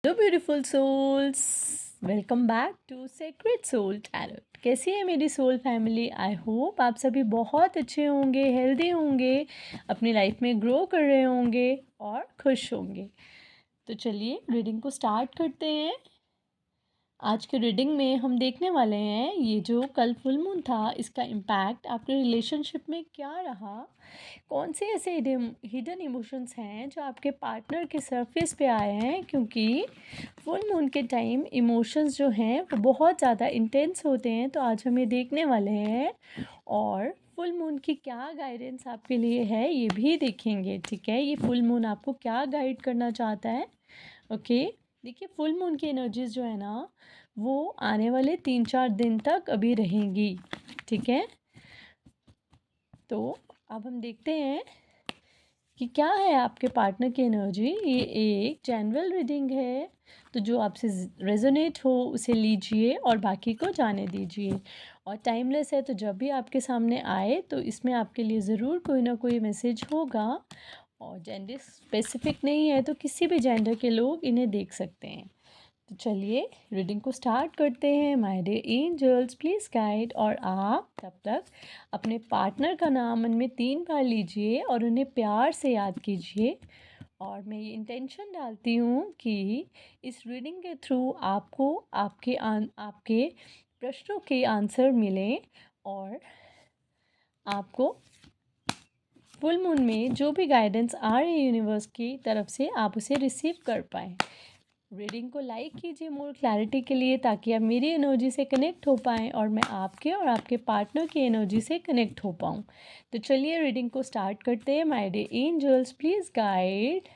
Hello beautiful souls, welcome back to secret soul tarot. कैसी है मेरी सोल फैमिली? आई होप आप सभी बहुत अच्छे होंगे, हेल्दी होंगे, अपनी लाइफ में ग्रो कर रहे होंगे और खुश होंगे। तो चलिए रीडिंग को स्टार्ट करते हैं। आज के रीडिंग में हम देखने वाले हैं ये जो कल फुल मून था, इसका इम्पैक्ट आपके रिलेशनशिप में क्या रहा। कौन से ऐसे हिडन इमोशंस हैं जो आपके पार्टनर के सरफेस पे आए हैं, क्योंकि फुल मून के टाइम इमोशंस जो हैं वो बहुत ज़्यादा इंटेंस होते हैं। तो आज हम ये देखने वाले हैं और फुल मून की क्या गाइडेंस आपके लिए है ये भी देखेंगे। ठीक है, ये फुल मून आपको क्या गाइड करना चाहता है। ओके, देखिए फुल मून की एनर्जीज जो है ना वो आने वाले 3-4 दिन तक अभी रहेंगी। ठीक है, तो अब हम देखते हैं कि क्या है आपके पार्टनर की एनर्जी। ये एक जनरल रीडिंग है, तो जो आपसे रेजोनेट हो उसे लीजिए और बाकी को जाने दीजिए। और टाइमलेस है, तो जब भी आपके सामने आए तो इसमें आपके लिए ज़रूर कोई ना कोई मैसेज होगा। और जेंडर स्पेसिफिक नहीं है, तो किसी भी जेंडर के लोग इन्हें देख सकते हैं। तो चलिए रीडिंग को स्टार्ट करते हैं। My dear angels please guide. और आप तब तक अपने पार्टनर का नाम मन में 3 बार लीजिए और उन्हें प्यार से याद कीजिए। और मैं ये इंटेंशन डालती हूँ कि इस रीडिंग के थ्रू आपको आपके प्रश्नों के आंसर मिलें और आपको फुल मून में जो भी गाइडेंस आ रही है यूनिवर्स की तरफ से, आप उसे रिसीव कर पाएँ। रीडिंग को लाइक कीजिए मोर क्लैरिटी के लिए, ताकि आप मेरी एनर्जी से कनेक्ट हो पाएँ और मैं आपके और आपके पार्टनर की एनर्जी से कनेक्ट हो पाऊँ। तो चलिए रीडिंग को स्टार्ट करते हैं। My dear angels please guide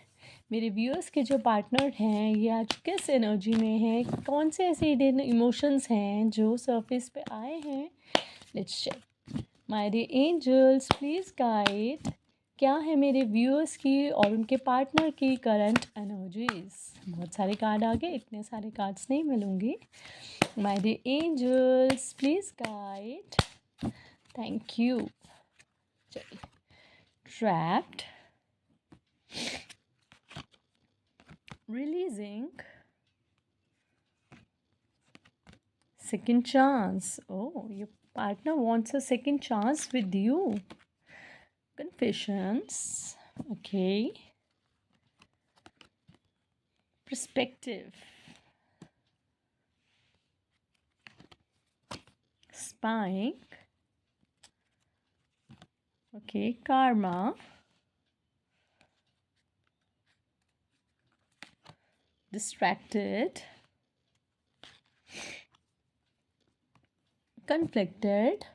मेरे व्यूअर्स के जो पार्टनर हैं ये आज किस एनर्जी में हैं, कौन से ऐसे इमोशंस हैं जो सरफेस पे आए हैं। Let's check. My dear angels please guide क्या है मेरे व्यूअर्स की और उनके पार्टनर की करंट एनर्जीज। बहुत सारे कार्ड आ गए, इतने सारे कार्ड्स नहीं मिलूंगी। My dear angels please guide, thank you. चलिए, trapped, releasing, second chance. Oh, your partner wants a second chance with you. Confessions. Okay. Perspective. Spike. Okay. Karma. Distracted. Conflicted.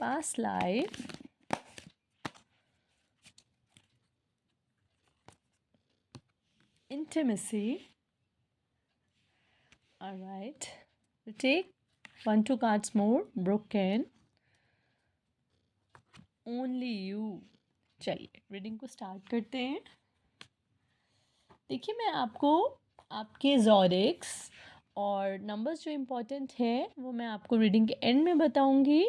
Past life. Intimacy. All right. We'll take 1-2 cards more. Broken. Only you. चलिए reading को start करते हैं। देखिए, मैं आपको आपके zodiacs और numbers जो इम्पोर्टेंट है वो मैं आपको रीडिंग के एंड में बताऊंगी,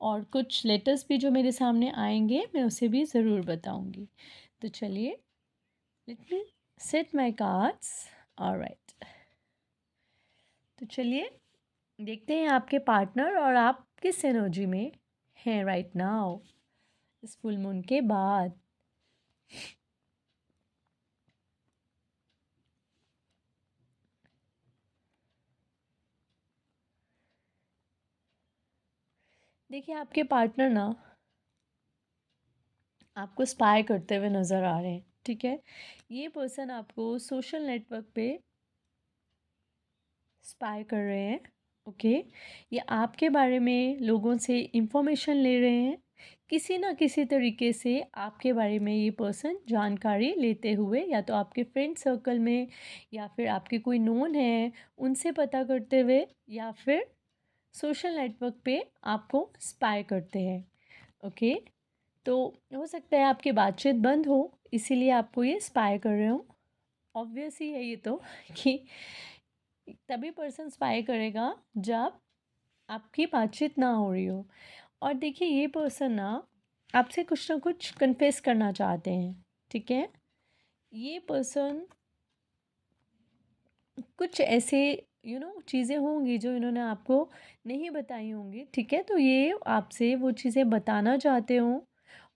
और कुछ लेटर्स भी जो मेरे सामने आएंगे मैं उसे भी ज़रूर बताऊंगी। तो चलिए, let me set my cards. Alright, तो चलिए देखते हैं आपके पार्टनर और आप किस एनर्जी में हैं राइट नाउ इस फुल मून के बाद। देखिए, आपके पार्टनर ना आपको स्पाई करते हुए नज़र आ रहे हैं। ठीक है, ये पर्सन आपको सोशल नेटवर्क पे स्पाई कर रहे हैं। ओके, ये आपके बारे में लोगों से इंफॉर्मेशन ले रहे हैं। किसी ना किसी तरीके से आपके बारे में ये पर्सन जानकारी लेते हुए, या तो आपके फ्रेंड सर्कल में, या फिर आपके कोई नोन है उनसे पता करते हुए, या फिर सोशल नेटवर्क पे आपको स्पाई करते हैं। ओके, तो हो सकता है आपकी बातचीत बंद हो, इसीलिए आपको ये स्पाई कर रहे हो। ऑब्वियस ही है ये तो कि तभी पर्सन स्पाई करेगा जब आपकी बातचीत ना हो रही हो। और देखिए, ये पर्सन ना आपसे कुछ ना कुछ कन्फेस करना चाहते हैं। ठीक है, ये पर्सन कुछ ऐसे चीज़ें होंगी जो इन्होंने आपको नहीं बताई होंगी, ठीक है? तो ये आपसे वो चीज़ें बताना चाहते हो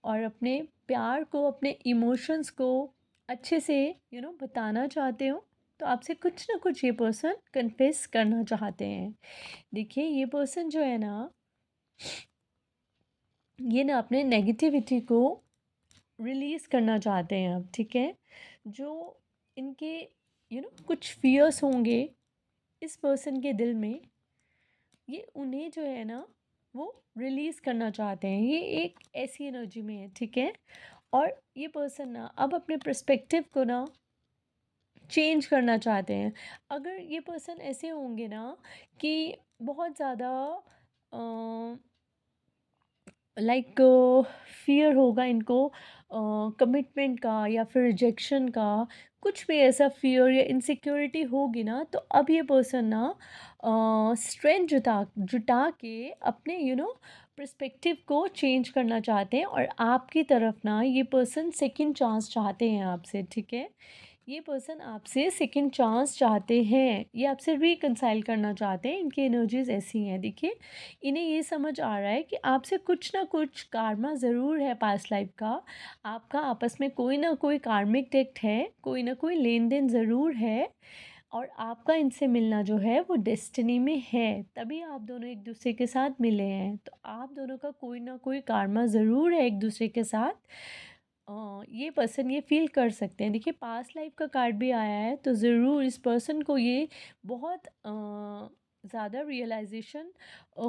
और अपने प्यार को, अपने इमोशंस को अच्छे से बताना चाहते हो। तो आपसे कुछ ना कुछ ये पर्सन कन्फेस करना चाहते हैं। देखिए, ये पर्सन जो है ना, ये ना अपने नेगेटिविटी को रिलीज़ करना चाहते हैं अब, ठीक है? जो इनके कुछ फ़ियर्स होंगे इस पर्सन के दिल में, ये उन्हें जो है ना वो रिलीज़ करना चाहते हैं। ये एक ऐसी एनर्जी में है, ठीक है? और ये पर्सन ना अब अपने पर्सपेक्टिव को ना चेंज करना चाहते हैं। अगर ये पर्सन ऐसे होंगे ना कि बहुत ज़्यादा लाइक फ़ियर होगा इनको कमिटमेंट का या फिर रिजेक्शन का, कुछ भी ऐसा फ़ियर या इनसिक्योरिटी होगी ना, तो अब ये पर्सन ना स्ट्रेंथ जुटा जुटा के अपने पर्सपेक्टिव को चेंज करना चाहते हैं और आपकी तरफ ना ये पर्सन सेकंड चांस चाहते हैं आपसे, ठीक है? ये पर्सन आपसे सेकंड चांस चाहते हैं, ये आपसे रिकंसाइल करना चाहते हैं, इनकी एनर्जीज़ ऐसी हैं। देखिए, इन्हें ये समझ आ रहा है कि आपसे कुछ ना कुछ कार्मा ज़रूर है पास्ट लाइफ का, आपका आपस में कोई ना कोई कार्मिक डेट है, कोई ना कोई लेन-देन ज़रूर है और आपका इनसे मिलना जो है वो डेस्टिनी में है, तभी आप दोनों एक-दूसरे के साथ मिले हैं। तो आप दोनों का कोई ना कोई कार्मा ज़रूर है एक-दूसरे के साथ। ये पर्सन ये फ़ील कर सकते हैं। देखिए, पास्ट लाइफ का कार्ड भी आया है, तो ज़रूर इस पर्सन को ये बहुत ज़्यादा रियलाइज़ेशन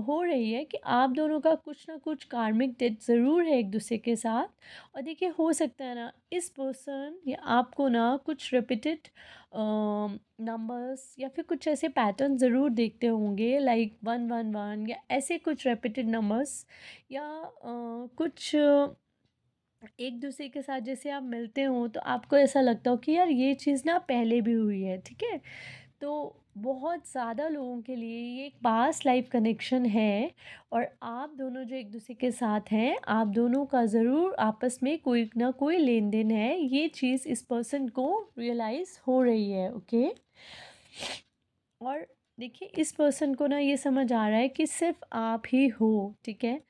हो रही है कि आप दोनों का कुछ ना कुछ कार्मिक डेट ज़रूर है एक दूसरे के साथ। और देखिए, हो सकता है ना इस पर्सन या आपको ना कुछ रिपीटेड नंबर्स या फिर कुछ ऐसे पैटर्न ज़रूर देखते होंगे, लाइक 111 या ऐसे कुछ रिपीटेड नंबर्स या कुछ एक दूसरे के साथ जैसे आप मिलते हो तो आपको ऐसा लगता हो कि यार ये चीज़ ना पहले भी हुई है, ठीक है? तो बहुत ज़्यादा लोगों के लिए ये एक पास्ट लाइफ कनेक्शन है और आप दोनों जो एक दूसरे के साथ हैं, आप दोनों का ज़रूर आपस में कोई ना कोई लेन देन है, ये चीज़ इस पर्सन को रियलाइज़ हो रही है, ओके? और देखिए, इस पर्सन को ना ये समझ आ रहा है कि सिर्फ आप ही हो, ठीक है?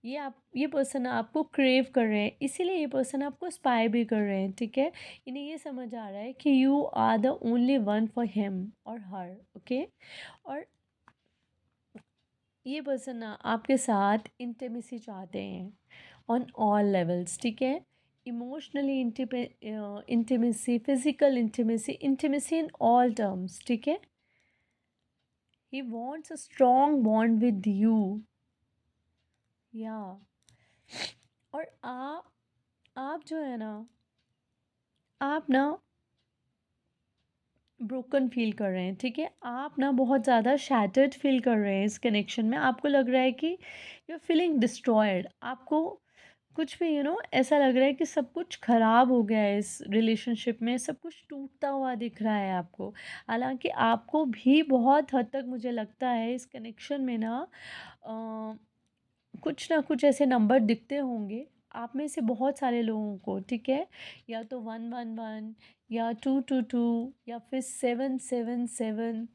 ये पर्सन आपको क्रेव कर रहे हैं, इसीलिए ये पर्सन आपको स्पाई भी कर रहे हैं, ठीक है? इन्हें ये समझ आ रहा है कि you are the only one for him और हर, ओके? और ये पर्सन ना आपके साथ इंटीमेसी चाहते हैं ऑन ऑल लेवल्स, ठीक है? Emotionally intimacy, physical intimacy, intimacy in all terms, ठीक है? He wants a strong bond with you. Yeah. और आप जो है ना, आप ना ब्रोकन फील कर रहे हैं, ठीक है? आप ना बहुत ज़्यादा शैटर्ड फील कर रहे हैं इस कनेक्शन में। आपको लग रहा है कि यू आर फीलिंग डिस्ट्रॉयड। आपको कुछ भी ऐसा लग रहा है कि सब कुछ ख़राब हो गया है इस रिलेशनशिप में, सब कुछ टूटता हुआ दिख रहा है आपको। हालाँकि आपको भी बहुत हद तक मुझे लगता है इस कनेक्शन में ना कुछ ना कुछ ऐसे नंबर दिखते होंगे आप में से बहुत सारे लोगों को, ठीक है? या तो 111 या 222 या फिर 777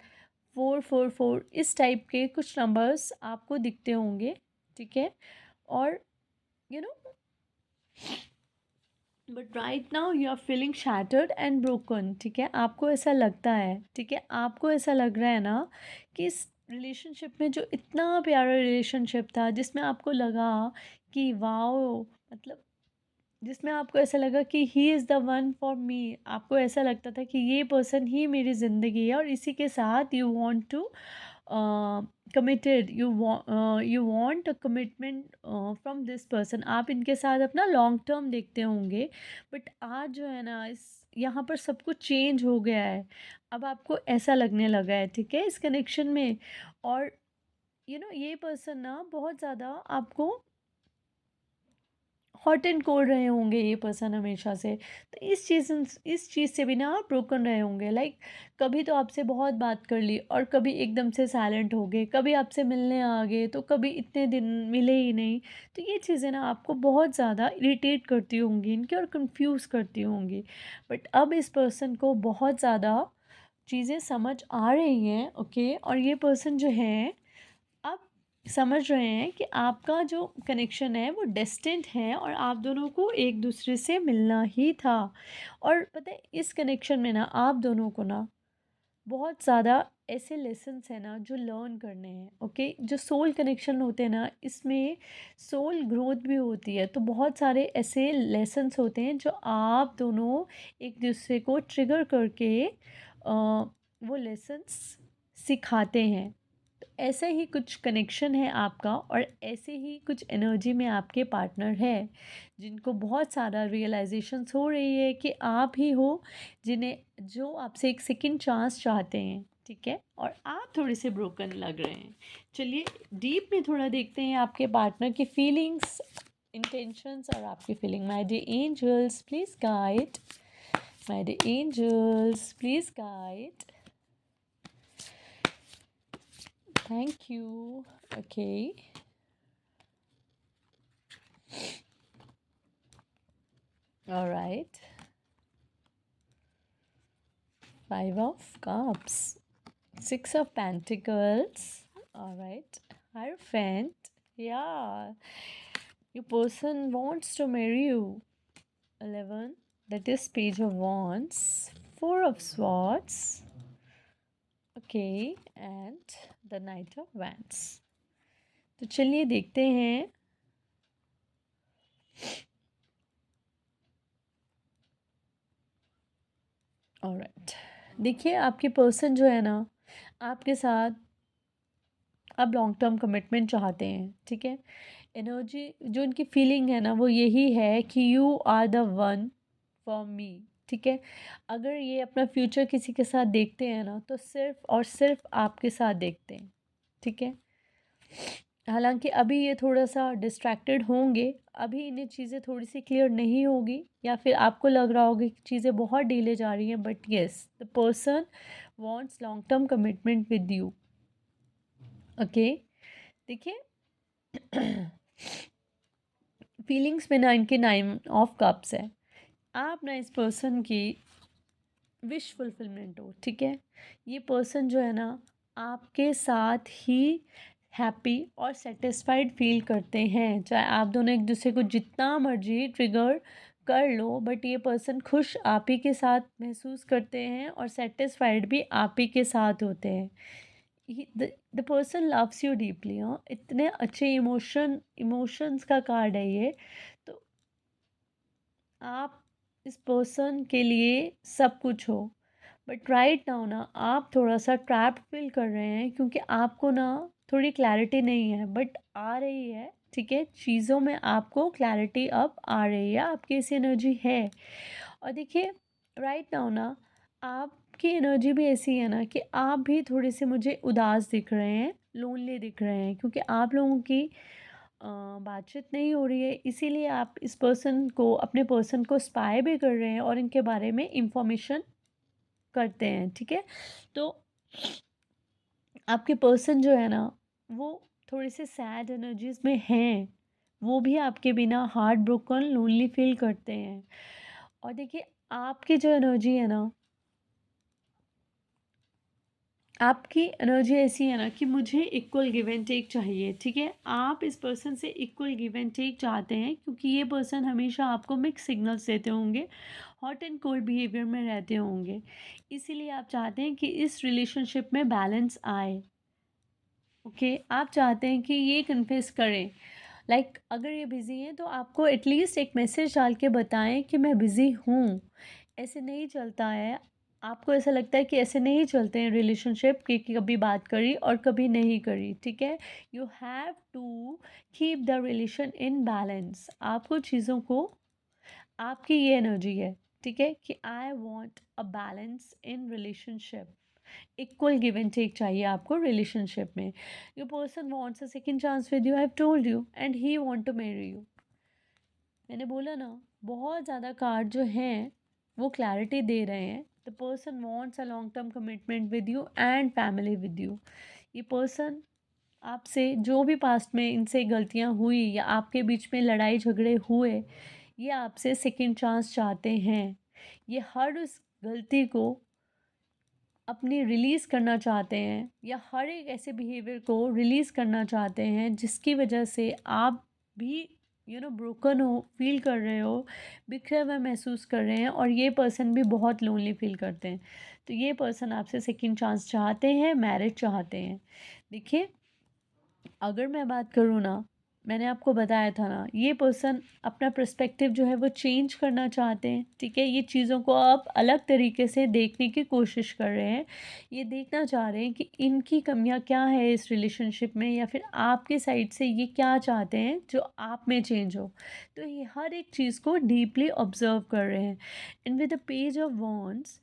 444, इस टाइप के कुछ नंबर्स आपको दिखते होंगे, ठीक है? और you know but right now you are feeling shattered and broken, ठीक है? आपको ऐसा लगता है, ठीक है? आपको ऐसा लग रहा है ना कि इस रिलेशनशिप में जो इतना प्यारा रिलेशनशिप था, जिसमें आपको लगा कि वाओ, मतलब जिसमें आपको ऐसा लगा कि he is the one for मी, आपको ऐसा लगता था कि ये पर्सन ही मेरी ज़िंदगी है और इसी के साथ you want to committed, you want a commitment from this person, आप इनके साथ अपना लॉन्ग टर्म देखते होंगे। बट आज जो है ना, इस यहाँ पर सब कुछ चेंज हो गया है। अब आपको ऐसा लगने लगा है, ठीक है, इस कनेक्शन में। और ये पर्सन ना बहुत ज़्यादा आपको हॉट एंड कोल्ड रहे होंगे, ये पर्सन हमेशा से। तो इस चीज़ से भी ना आप ब्रोकन रहे होंगे, लाइक कभी तो आपसे बहुत बात कर ली और कभी एकदम से साइलेंट हो गए, कभी आपसे मिलने आ गए तो कभी इतने दिन मिले ही नहीं। तो ये चीज़ें ना आपको बहुत ज़्यादा इरिटेट करती होंगी इनकी और कंफ्यूज करती होंगी। बट अब इस पर्सन को बहुत ज़्यादा चीज़ें समझ आ रही हैं, ओके, और ये पर्सन जो है आप समझ रहे हैं कि आपका जो कनेक्शन है वो डिस्टेंट है और आप दोनों को एक दूसरे से मिलना ही था। और पता है इस कनेक्शन में ना आप दोनों को ना बहुत ज़्यादा ऐसे लेसन्स हैं ना जो लर्न करने हैं, ओके। जो सोल कनेक्शन होते हैं ना, इसमें सोल ग्रोथ भी होती है, तो बहुत सारे ऐसे लेसन्स होते हैं जो आप दोनों एक दूसरे को ट्रिगर करके वो लेसन्स सिखाते हैं। तो ऐसे ही कुछ कनेक्शन है आपका और ऐसे ही कुछ एनर्जी में आपके पार्टनर है जिनको बहुत सारा रियलाइजेशंस हो रही है कि आप ही हो जिन्हें जो आपसे एक सेकंड चांस चाहते हैं, ठीक है, और आप थोड़े से ब्रोकन लग रहे हैं। चलिए डीप में थोड़ा देखते हैं आपके पार्टनर की फीलिंग्स, इंटेंशंस और आपकी feeling. My dear angels please guide, my dear angels please guide, thank you. Okay, alright, 5 of Cups, 6 of Pentacles, all right, Hierophant, yeah, your person wants to marry you. 11, that is Page of Wands, 4 of Swords, okay, and the Knight of Wands. तो चलिए देखते हैं alright. देखिए आपके person जो है ना आपके साथ अब लॉन्ग टर्म कमिटमेंट चाहते हैं, ठीक है। एनर्जी जो इनकी फीलिंग है ना वो यही है कि you are the one for me, ठीक है। अगर ये अपना फ्यूचर किसी के साथ देखते हैं ना तो सिर्फ और सिर्फ आपके साथ देखते हैं, ठीक है। हालांकि अभी ये थोड़ा सा डिस्ट्रैक्टेड होंगे, अभी इन्हें चीज़ें थोड़ी सी क्लियर नहीं होगी या फिर आपको लग रहा होगा कि चीज़ें बहुत डिले जा रही हैं, but yes the person wants long term commitment with you, okay. देखिए फीलिंग्स में ना इनके 9 of Cups है। आप ना इस पर्सन की विश फुलफिलमेंट हो, ठीक है। ये पर्सन जो है ना आपके साथ ही हैप्पी और सेटिस्फाइड फील करते हैं, चाहे आप दोनों एक दूसरे को जितना मर्जी ट्रिगर कर लो, बट ये पर्सन खुश आप ही के साथ महसूस करते हैं और सेटिस्फाइड भी आप ही के साथ होते हैं। The person loves you deeply, हाँ, इतने अच्छे इमोशंस का कार्ड है ये। तो आप इस पर्सन के लिए सब कुछ हो, बट राइट नाउ ना आप थोड़ा सा ट्रैप्ड फील कर रहे हैं क्योंकि आपको ना थोड़ी क्लैरिटी नहीं है, बट आ रही है, ठीक है। चीज़ों में आपको क्लैरिटी अब आ रही है, आपकी ऐसी एनर्जी है। और देखिए राइट नाउ ना आपकी एनर्जी भी ऐसी है ना कि आप भी थोड़े से मुझे उदास दिख रहे हैं, लोनली दिख रहे हैं, क्योंकि आप लोगों की बातचीत नहीं हो रही है, इसीलिए आप इस पर्सन को अपने पर्सन को स्पाई भी कर रहे हैं और इनके बारे में इंफॉर्मेशन करते हैं, ठीक है। तो आपके पर्सन जो है ना वो थोड़े से सैड एनर्जीज में हैं, वो भी आपके बिना हार्ट ब्रोकन लोनली फील करते हैं। और देखिए आपकी जो एनर्जी है ना, आपकी एनर्जी ऐसी है ना कि मुझे इक्वल गिव एंड टेक चाहिए, ठीक है। आप इस पर्सन से इक्वल गिव एंड टेक चाहते हैं क्योंकि ये पर्सन हमेशा आपको मिक्स सिग्नल्स देते होंगे, हॉट एंड कोल्ड बिहेवियर में रहते होंगे, इसीलिए आप चाहते हैं कि इस रिलेशनशिप में बैलेंस आए, ओके। आप चाहते हैं कि ये कन्फेस करें, लाइक अगर ये बिज़ी हैं तो आपको एटलीस्ट एक मैसेज डाल के बताएं कि मैं बिज़ी हूँ। ऐसे नहीं चलता है, आपको ऐसा लगता है कि ऐसे नहीं चलते हैं रिलेशनशिप कि कभी बात करी और कभी नहीं करी, ठीक है। You have to keep the relation in balance. आपको चीज़ों को, आपकी ये एनर्जी है, ठीक है, कि I want a balance in relationship, equal give and take चाहिए आपको रिलेशनशिप में। Your person wants a second chance with you, I have told you, and he want to marry you. मैंने बोला ना बहुत ज़्यादा कार्ड जो हैं वो क्लैरिटी दे रहे हैं। The person wants a long term commitment with you and family with you. ये पर्सन आपसे जो भी पास्ट में इनसे गलतियां हुई या आपके बीच में लड़ाई झगड़े हुए, ये आपसे सेकंड चांस चाहते हैं। ये हर उस गलती को अपनी रिलीज़ करना चाहते हैं या हर एक ऐसे बिहेवियर को रिलीज़ करना चाहते हैं जिसकी वजह से आप भी ब्रोकन हो, फील कर रहे हो, बिखरे हुए महसूस कर रहे हैं और ये पर्सन भी बहुत लोनली फील करते हैं। तो ये पर्सन आपसे सेकंड चांस चाहते हैं, मैरिज चाहते हैं। देखिए, अगर मैं बात करूँ ना, मैंने आपको बताया था ना, ये पर्सन अपना पर्सपेक्टिव जो है वो चेंज करना चाहते हैं, ठीक है? ये चीज़ों को आप अलग तरीके से देखने की कोशिश कर रहे हैं। ये देखना चाह रहे हैं कि इनकी कमियाँ क्या है इस रिलेशनशिप में, या फिर आपके साइड से ये क्या चाहते हैं जो आप में चेंज हो। तो ये हर एक चीज़ को डीपली ऑब्ज़र्व कर रहे हैं। And with the page of wands,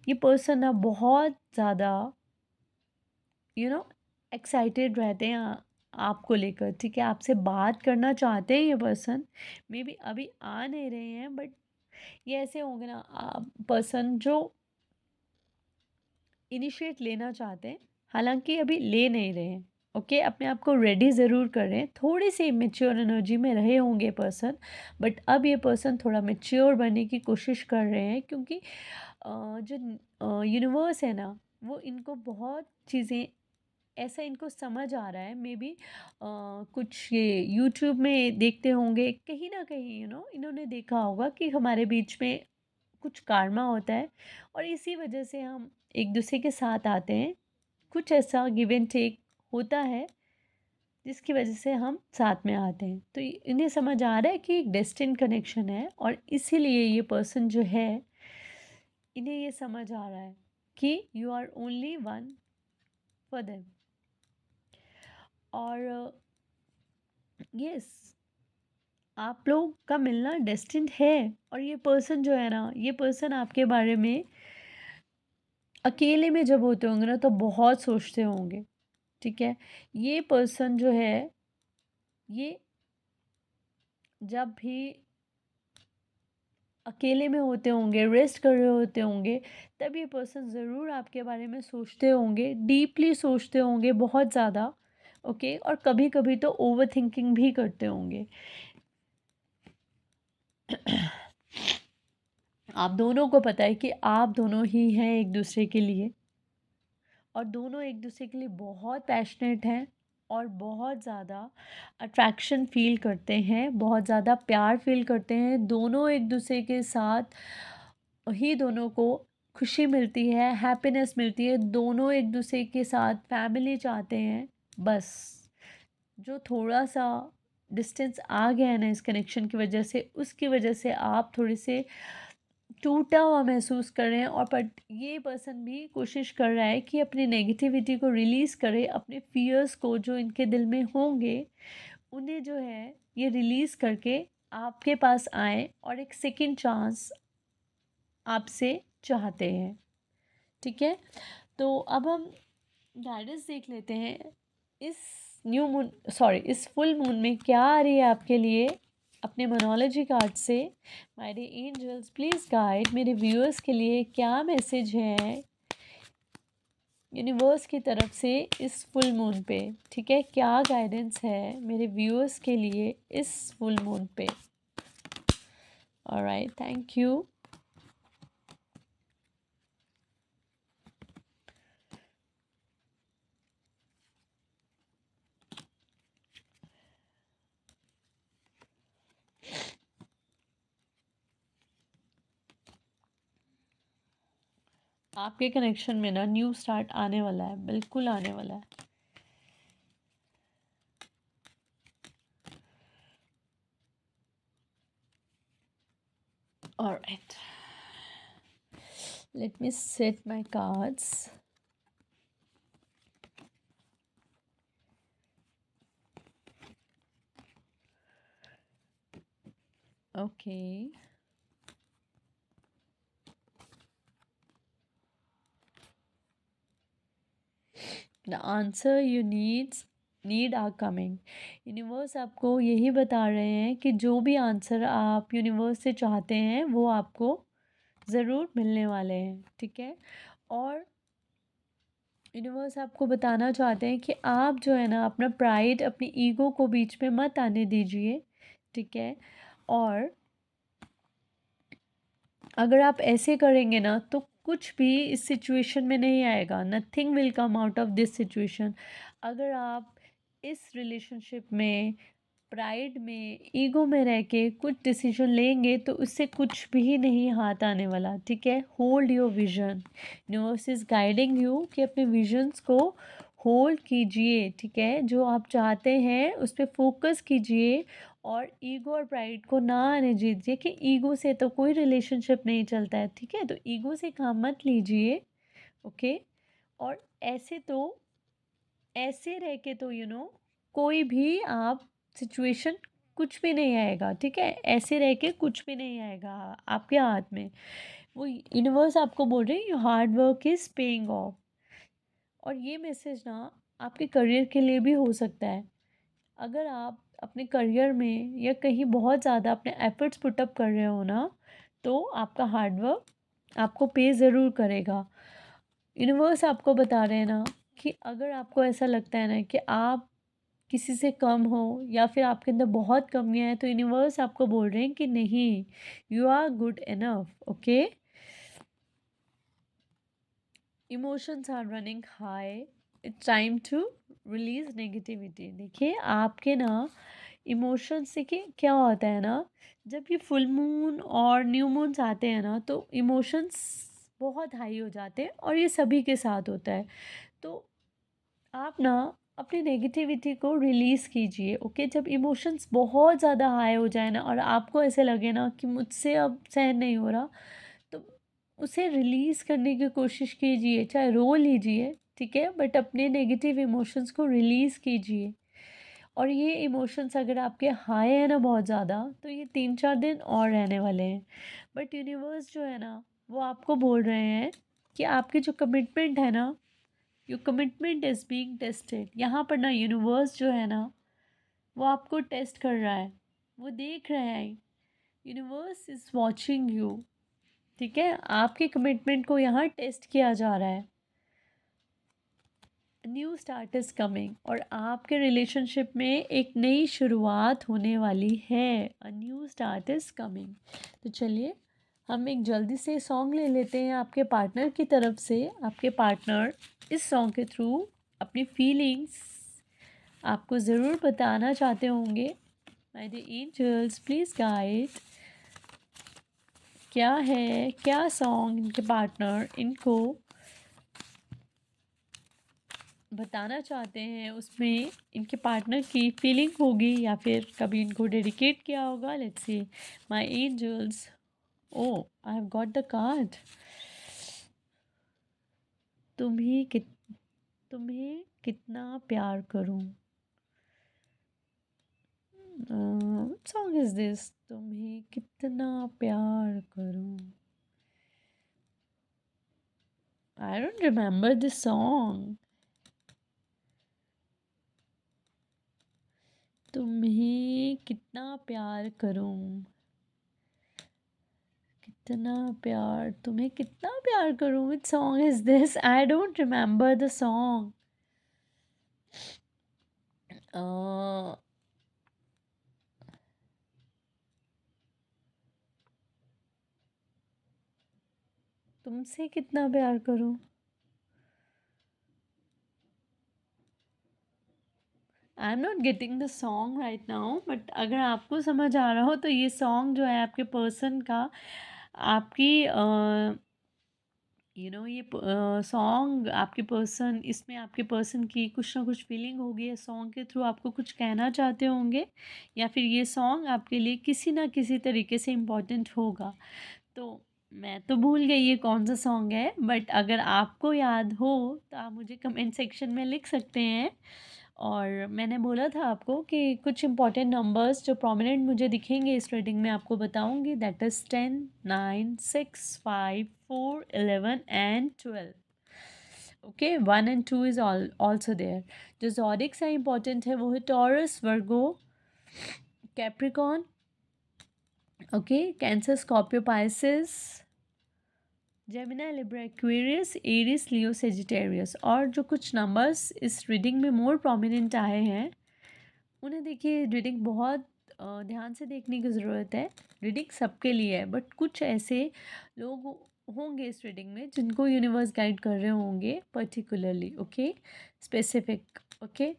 ये पर्सन ना बहुत ज़्यादा यू नो एक्साइटेड रहते हैं आपको लेकर, ठीक है? आपसे बात करना चाहते हैं ये पर्सन, मे बी अभी आ नहीं रहे हैं, बट ये ऐसे होंगे ना पर्सन जो इनिशिएट लेना चाहते हैं, हालांकि अभी ले नहीं रहे हैं। ओके, अपने आप को रेडी ज़रूर कर रहे हैं, थोड़ी सी इमेच्योर एनर्जी में रहे होंगे पर्सन, बट अब ये पर्सन थोड़ा मेच्योर बनने की कोशिश कर रहे हैं, क्योंकि जो यूनिवर्स है ना, वो इनको बहुत चीज़ें ऐसा इनको समझ आ रहा है। मे बी कुछ ये यूट्यूब में देखते होंगे कहीं ना कहीं, इन्होंने देखा होगा कि हमारे बीच में कुछ karma होता है और इसी वजह से हम एक दूसरे के साथ आते हैं। कुछ ऐसा गिव एंड टेक होता है जिसकी वजह से हम साथ में आते हैं। तो इन्हें समझ आ रहा है कि एक डेस्टिन कनेक्शन है, और इसीलिए ये पर्सन जो है, इन्हें ये समझ आ रहा है कि you are only one for them. और यस, आप लोग का मिलना डेस्टिन्ड है। और ये पर्सन जो है ना, ये पर्सन आपके बारे में अकेले में जब होते होंगे ना, तो बहुत सोचते होंगे, ठीक है? ये पर्सन जो है, ये जब भी अकेले में होते होंगे, रेस्ट कर रहे होते होंगे, तब ये पर्सन ज़रूर आपके बारे में सोचते होंगे, डीपली सोचते होंगे, बहुत ज़्यादा। ओके, और कभी कभी तो ओवर थिंकिंग भी करते होंगे। आप दोनों को पता है कि आप दोनों ही हैं एक दूसरे के लिए, और दोनों एक दूसरे के लिए बहुत पैशनेट हैं और बहुत ज़्यादा अट्रैक्शन फील करते हैं, बहुत ज़्यादा प्यार फील करते हैं। दोनों एक दूसरे के साथ ही दोनों को खुशी मिलती है, हैप्पीनेस मिलती है। दोनों एक दूसरे के साथ फैमिली चाहते हैं। बस जो थोड़ा सा डिस्टेंस आ गया है ना इस कनेक्शन की वजह से, उसकी वजह से आप थोड़े से टूटा हुआ महसूस कर रहे हैं। और बट ये पर्सन भी कोशिश कर रहा है कि अपनी नेगेटिविटी को रिलीज़ करे, अपने फियर्स को जो इनके दिल में होंगे उन्हें जो है ये रिलीज़ करके आपके पास आए और एक सेकंड चांस आपसे चाहते हैं, ठीक है? तो अब हम गाइडेंस देख लेते हैं, इस न्यू मून, सॉरी, इस फुल मून में क्या आ रही है आपके लिए अपने मोनोलॉजी कार्ड से। My dear angels, please guide मेरे व्यूअर्स के लिए क्या मैसेज है यूनिवर्स की तरफ से इस फुल मून पे, ठीक है? क्या गाइडेंस है मेरे व्यूअर्स के लिए इस फुल मून पे? Alright, thank you. आपके कनेक्शन में ना न्यू स्टार्ट आने वाला है, बिल्कुल आने वाला है। All right. Let me set my cards. Okay. The answer you need are coming. Universe आपको यही बता रहे हैं कि जो भी आंसर आप यूनिवर्स से चाहते हैं वो आपको ज़रूर मिलने वाले हैं, ठीक है? और यूनिवर्स आपको बताना चाहते हैं कि आप जो है ना, अपना प्राइड, अपनी ईगो को बीच में मत आने दीजिए, ठीक है? और अगर आप ऐसे करेंगे ना, तो कुछ भी इस सिचुएशन में नहीं आएगा, nothing will come out of this situation. अगर आप इस रिलेशनशिप में प्राइड में ईगो में रह के कुछ डिसीजन लेंगे तो उससे कुछ भी नहीं हाथ आने वाला, ठीक है। Hold your vision, universe is guiding you कि अपने विजन्स को होल्ड कीजिए, ठीक है। जो आप चाहते हैं उस पर फोकस कीजिए और ईगो और प्राइड को ना आने दीजिए कि ईगो से तो कोई रिलेशनशिप नहीं चलता है, ठीक है। तो ईगो से काम मत लीजिए, ओके। और ऐसे रह के तो कोई भी आप सिचुएशन कुछ भी नहीं आएगा, ठीक है। ऐसे रह के कुछ भी नहीं आएगा आपके हाथ में। वो यूनिवर्स आपको बोल रहे हैं your hard work is paying off. और ये मैसेज ना आपके करियर के लिए भी हो सकता है। अगर आप अपने करियर में या कहीं बहुत ज़्यादा अपने एफर्ट्स पुटअप कर रहे हो ना, तो आपका हार्ड वर्क आपको पे ज़रूर करेगा। यूनिवर्स आपको बता रहे हैं ना कि अगर आपको ऐसा लगता है ना कि आप किसी से कम हो या फिर आपके अंदर बहुत कमियां हैं, तो यूनिवर्स आपको बोल रहे हैं कि नहीं, you are good enough, okay. Emotions are running high, it's time to release negativity. देखिए आपके ना इमोशंस, देखिए क्या होता है ना, जब ये फुल मून और न्यू मून्स आते हैं ना तो इमोशंस बहुत हाई हो जाते हैं और ये सभी के साथ होता है। तो आप ना अपनी नेगेटिविटी को रिलीज़ कीजिए, ओके। जब इमोशंस बहुत ज़्यादा हाई हो जाए ना और आपको ऐसे लगे ना कि मुझसे अब सहन नहीं हो रहा, तो उसे रिलीज़ करने की कोशिश कीजिए, चाहे रो लीजिए, ठीक है, बट अपने नेगेटिव इमोशंस को रिलीज़ कीजिए। और ये इमोशंस अगर आपके हाई है ना बहुत ज़्यादा, तो ये 3-4 दिन और रहने वाले हैं। बट यूनिवर्स जो है ना वो आपको बोल रहे हैं कि आपकी जो कमिटमेंट है ना, your commitment is being tested. यहाँ पर ना यूनिवर्स जो है ना वो आपको टेस्ट कर रहा है, वो देख रहा है। यूनिवर्स इज़ वॉचिंग यू, ठीक है। आपके कमिटमेंट को यहाँ टेस्ट किया जा रहा है। न्यू स्टार्ट इज़ कमिंग, और आपके रिलेशनशिप में एक नई शुरुआत होने वाली है। A new start is coming. तो चलिए हम एक जल्दी से सॉन्ग ले लेते हैं आपके पार्टनर की तरफ से। आपके पार्टनर इस सॉन्ग के थ्रू अपनी फीलिंग्स आपको ज़रूर बताना चाहते होंगे। My dear angels, please guide क्या है, क्या सॉन्ग इनके पार्टनर इनको बताना चाहते हैं, उसमें इनके पार्टनर की फीलिंग होगी या फिर कभी इनको डेडिकेट किया होगा। Let's see my angels. Oh, I have got the card. तुम्हें तुम्हें कितना प्यार करूं। सॉन्ग इज दिस, तुम्हें कितना प्यार करूं। I don't remember this song. तुम्हें कितना प्यार करूं, कितना प्यार, तुम्हें कितना प्यार करूं। Which song is this? I don't remember the song. तुमसे कितना प्यार करूं। I am not getting the song right now, but अगर आपको समझ आ रहा हो तो ये सॉन्ग जो है आपके पर्सन का, आपकी ये सॉन्ग आपके पर्सन, इसमें आपके पर्सन की कुछ ना कुछ फीलिंग होगी। ये सॉन्ग के थ्रू आपको कुछ कहना चाहते होंगे, या फिर ये सॉन्ग आपके लिए किसी ना किसी तरीके से इम्पोर्टेंट होगा। तो मैं तो भूल गई ये कौन सा सॉन्ग है, बट अगर आपको याद हो तो आप मुझे कमेंट सेक्शन में लिख सकते हैं। और मैंने बोला था आपको कि कुछ इंपॉर्टेंट नंबर्स जो प्रोमिनेंट मुझे दिखेंगे इस रीडिंग में आपको बताऊंगी। That is 10, 9, 6, 5, 4, 11 and 12। Okay, 1 and 2 is also there. जो जॉडिक्स है इंपॉर्टेंट है वो है Taurus, Virgo, Capricorn, okay, Cancer, Scorpio, Pisces, Gemini, Libra, Aquarius, Aries, Leo, Sagittarius. और जो कुछ नंबर्स इस रीडिंग में मोर प्रोमिनेंट आए हैं उन्हें देखिए, रीडिंग बहुत ध्यान से देखने की ज़रूरत है। रीडिंग सबके लिए है, बट कुछ ऐसे लोग होंगे इस रीडिंग में जिनको यूनिवर्स गाइड कर रहे होंगे particularly, okay, specific, okay.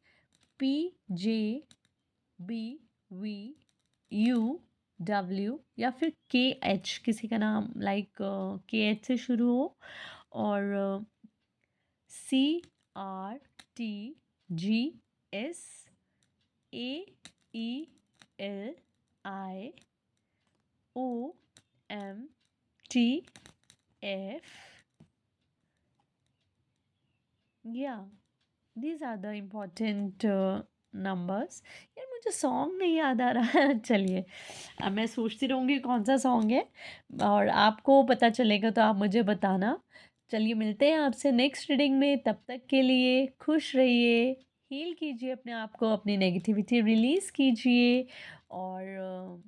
PJBVU या फिर KH, किसी का नाम लाइक KH से शुरू हो, और CRTGSAELIOMTF, yeah, these are the important numbers। यार मुझे सॉन्ग नहीं याद आ रहा है। चलिए, अब मैं सोचती रहूँगी कौन सा सॉन्ग है, और आपको पता चलेगा तो आप मुझे बताना। चलिए, मिलते हैं आपसे नेक्स्ट रीडिंग में। तब तक के लिए खुश रहिए, हील कीजिए अपने आप को, अपनी नेगेटिविटी रिलीज़ कीजिए, और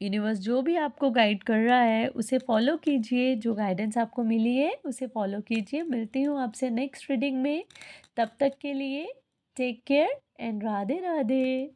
यूनिवर्स जो भी आपको गाइड कर रहा है उसे फॉलो कीजिए, जो गाइडेंस आपको मिली है उसे फॉलो कीजिए। मिलती हूँ आपसे नेक्स्ट रीडिंग में। तब तक के लिए take care and Radhe Radhe.